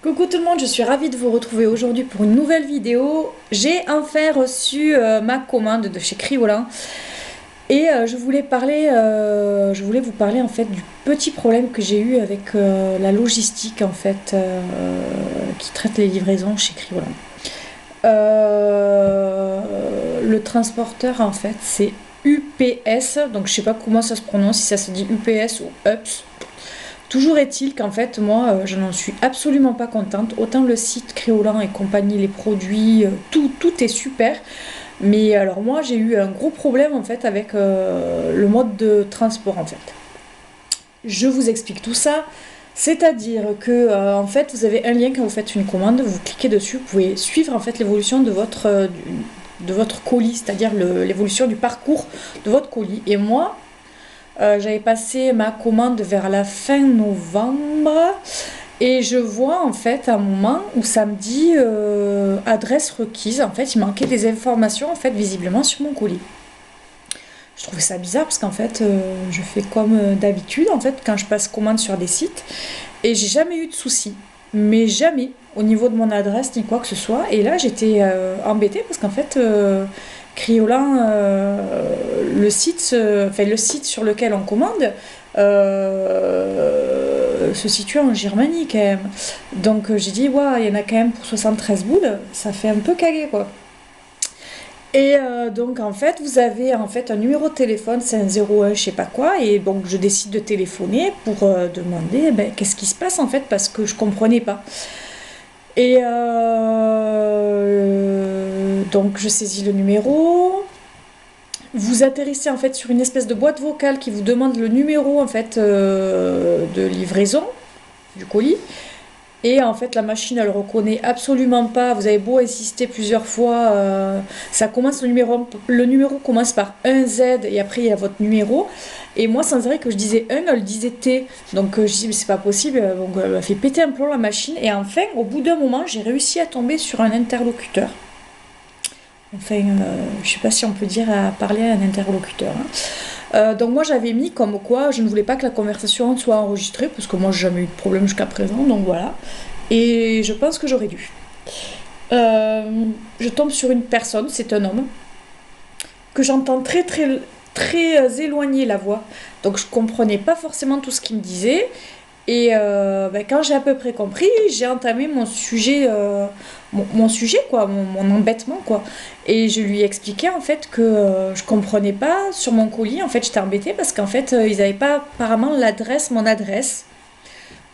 Coucou tout le monde, je suis ravie de vous retrouver aujourd'hui pour une nouvelle vidéo. J'ai enfin reçu ma commande de chez Criolan et je voulais vous parler en fait du petit problème que j'ai eu avec la logistique en fait qui traite les livraisons chez Criolan. Le transporteur en fait c'est UPS, donc je sais pas comment ça se prononce, si ça se dit UPS ou UPS. Toujours est-il qu'en fait, moi, je n'en suis absolument pas contente. Autant le site Criolan et compagnie, les produits, tout est super. Mais alors moi, j'ai eu un gros problème en fait avec le mode de transport en fait. Je vous explique tout ça. C'est-à-dire que en fait, vous avez un lien quand vous faites une commande, vous cliquez dessus, vous pouvez suivre en fait l'évolution de votre colis, c'est-à-dire l'évolution du parcours de votre colis. Et moi, j'avais passé ma commande vers la fin novembre et je vois en fait un moment où ça me dit adresse requise. En fait, il manquait des informations en fait visiblement sur mon colis. Je trouvais ça bizarre parce qu'en fait, je fais comme d'habitude en fait quand je passe commande sur des sites et j'ai jamais eu de soucis, mais jamais au niveau de mon adresse ni quoi que ce soit. Et là, j'étais embêtée parce qu'en fait, Criolan, le site sur lequel on commande se situe en Germanie quand même. Donc j'ai dit, ouais, il y en a quand même pour 73 boules, ça fait un peu cagué quoi. Et donc en fait, vous avez en fait un numéro de téléphone, c'est un 01 je sais pas quoi, et donc je décide de téléphoner pour demander qu'est-ce qui se passe en fait parce que je comprenais pas. Et donc je saisis le numéro. Vous atterrissez en fait sur une espèce de boîte vocale qui vous demande le numéro en fait de livraison du colis. Et en fait la machine elle reconnaît absolument pas. Vous avez beau insister plusieurs fois, ça commence le numéro commence par un Z et après il y a votre numéro. Et moi sans arrêt que je disais 1, elle disait T. Donc je dis mais c'est pas possible. Donc elle m'a fait péter un plomb la machine. Et enfin au bout d'un moment j'ai réussi à tomber sur un interlocuteur. Enfin, je sais pas si on peut dire à parler à un interlocuteur. Donc moi j'avais mis comme quoi je ne voulais pas que la conversation soit enregistrée parce que moi j'ai jamais eu de problème jusqu'à présent, donc voilà. Et je pense que j'aurais dû. Je tombe sur une personne, c'est un homme, que j'entends très éloigné la voix. Donc je comprenais pas forcément tout ce qu'il me disait. Et quand j'ai à peu près compris, j'ai entamé mon sujet, quoi, mon embêtement, quoi. Et je lui ai expliqué en fait que je comprenais pas sur mon colis. En fait, j'étais embêtée parce qu'en fait, ils n'avaient pas apparemment mon adresse.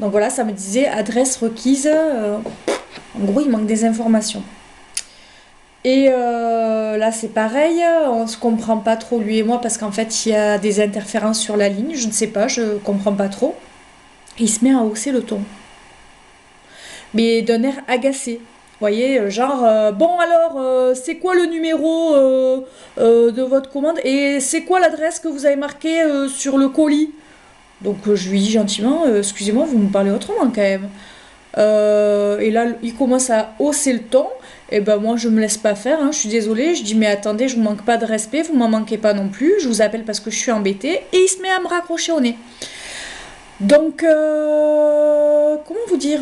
Donc voilà, ça me disait adresse requise. En gros, il manque des informations. Et là, c'est pareil, on se comprend pas trop lui et moi parce qu'en fait, il y a des interférences sur la ligne. Je ne sais pas, je comprends pas trop. Il se met à hausser le ton, mais d'un air agacé. Vous voyez, genre, bon alors, c'est quoi le numéro de votre commande et c'est quoi l'adresse que vous avez marquée sur le colis? Donc je lui dis gentiment, excusez-moi, vous me parlez autrement quand même. Et là, il commence à hausser le ton. Et ben moi, je me laisse pas faire, hein, je suis désolée. Je dis, mais attendez, je vous manque pas de respect, vous m'en manquez pas non plus. Je vous appelle parce que je suis embêtée. Et il se met à me raccrocher au nez. Donc, comment vous dire,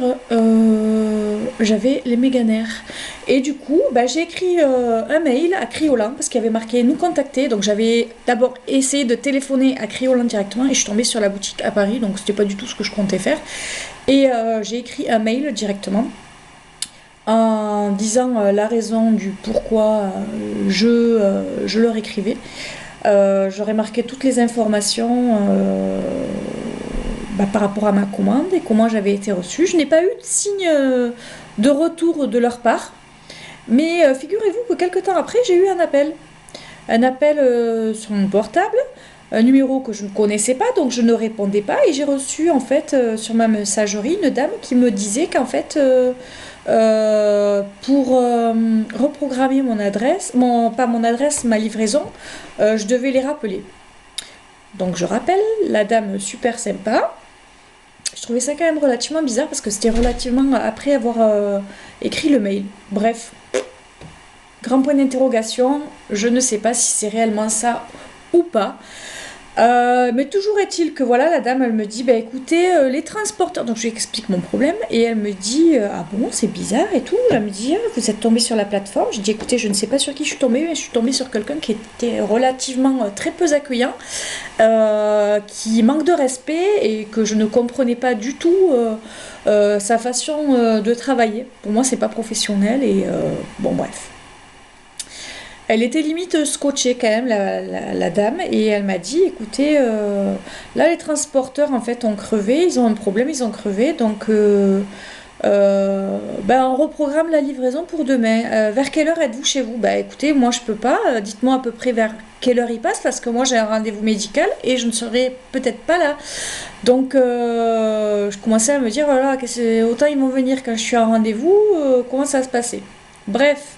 j'avais les méga nerfs. Et du coup, j'ai écrit un mail à Criolan parce qu'il y avait marqué nous contacter. Donc, j'avais d'abord essayé de téléphoner à Criolan directement et je suis tombée sur la boutique à Paris. Donc, c'était pas du tout ce que je comptais faire. Et j'ai écrit un mail directement en disant la raison du pourquoi je leur écrivais. J'aurais marqué toutes les informations par rapport à ma commande et comment j'avais été reçue. Je n'ai pas eu de signe de retour de leur part, mais figurez-vous que quelques temps après, j'ai eu un appel. Un appel sur mon portable, un numéro que je ne connaissais pas, donc je ne répondais pas, et j'ai reçu en fait sur ma messagerie une dame qui me disait qu'en fait pour reprogrammer mon adresse, pas mon adresse, ma livraison, je devais les rappeler. Donc je rappelle, la dame super sympa. Je trouvais ça quand même relativement bizarre parce que c'était relativement après avoir écrit le mail. Bref, grand point d'interrogation, je ne sais pas si c'est réellement ça ou pas. Mais toujours est-il que voilà, la dame, elle me dit, bah écoutez, les transporteurs, donc je lui explique mon problème, et elle me dit, ah bon, c'est bizarre et tout. Elle me dit, ah, vous êtes tombé sur la plateforme. Je dis, écoutez, je ne sais pas sur qui je suis tombée, mais je suis tombée sur quelqu'un qui était relativement très peu accueillant, qui manque de respect et que je ne comprenais pas du tout sa façon de travailler. Pour moi, c'est pas professionnel et bon, bref. Elle était limite scotchée quand même, la dame, et elle m'a dit, écoutez, là les transporteurs en fait ont crevé, ils ont un problème, ils ont crevé, donc ben, on reprogramme la livraison pour demain. Vers quelle heure êtes-vous chez vous? Bah écoutez, moi je peux pas, dites-moi à peu près vers quelle heure il passe, parce que moi j'ai un rendez-vous médical et je ne serai peut-être pas là. Donc je commençais à me dire, voilà, autant ils vont venir quand je suis en rendez-vous, comment ça va se passer? Bref.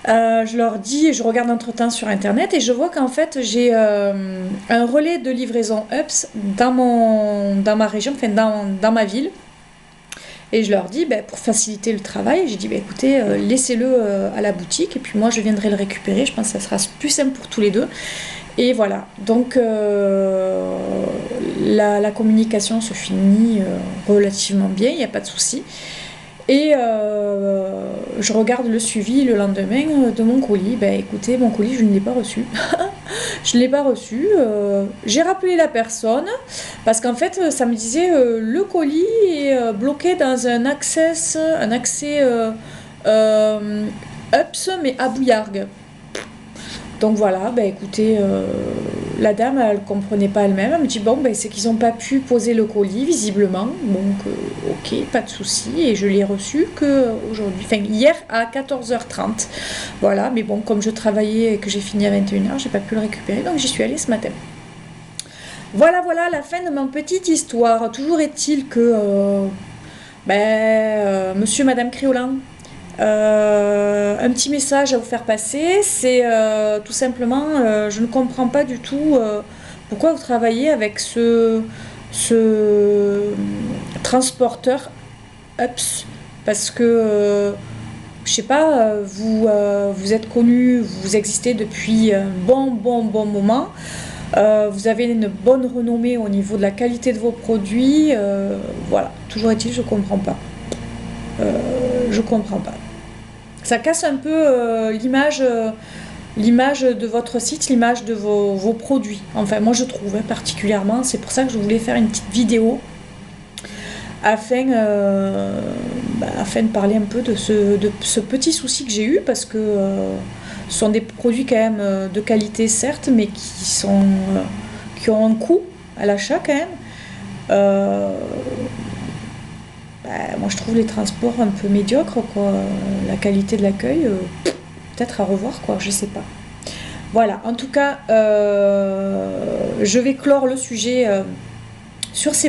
Je leur dis, je regarde entre-temps sur internet et je vois qu'en fait j'ai un relais de livraison UPS dans ma région, enfin dans ma ville. Et je leur dis, ben, pour faciliter le travail, j'ai dit, ben, écoutez, laissez-le à la boutique et puis moi je viendrai le récupérer. Je pense que ça sera plus simple pour tous les deux. Et voilà, donc la communication se finit relativement bien, il n'y a pas de souci. Et je regarde le suivi le lendemain de mon colis. Ben écoutez, mon colis, je ne l'ai pas reçu. Je ne l'ai pas reçu. J'ai rappelé la personne parce qu'en fait, ça me disait le colis est bloqué dans un accès UPS, mais à Bouillargues. Donc voilà, bah écoutez, la dame, elle comprenait pas elle-même. Elle me dit, bon, ben c'est qu'ils n'ont pas pu poser le colis, visiblement. Donc, ok, pas de souci. Et je l'ai reçu que aujourd'hui, enfin hier à 14h30. Voilà, mais bon, comme je travaillais et que j'ai fini à 21h, j'ai pas pu le récupérer. Donc j'y suis allée ce matin. Voilà, voilà, la fin de ma petite histoire. Toujours est-il que monsieur, madame Criolan, un petit message à vous faire passer, c'est tout simplement, je ne comprends pas du tout pourquoi vous travaillez avec ce transporteur UPS, parce que, je sais pas, vous êtes connu, vous existez depuis un bon moment, vous avez une bonne renommée au niveau de la qualité de vos produits, voilà, toujours est-il, je comprends pas. Je comprends pas. Ça casse un peu l'image de votre site, l'image de vos produits. Enfin, moi je trouve particulièrement. C'est pour ça que je voulais faire une petite vidéo afin, afin de parler un peu de ce petit souci que j'ai eu parce que ce sont des produits quand même de qualité certes, mais qui ont un coût à l'achat quand même. Moi je trouve les transports un peu médiocres, quoi. La qualité de l'accueil, peut-être à revoir, quoi, je sais pas. Voilà, en tout cas, je vais clore le sujet sur ces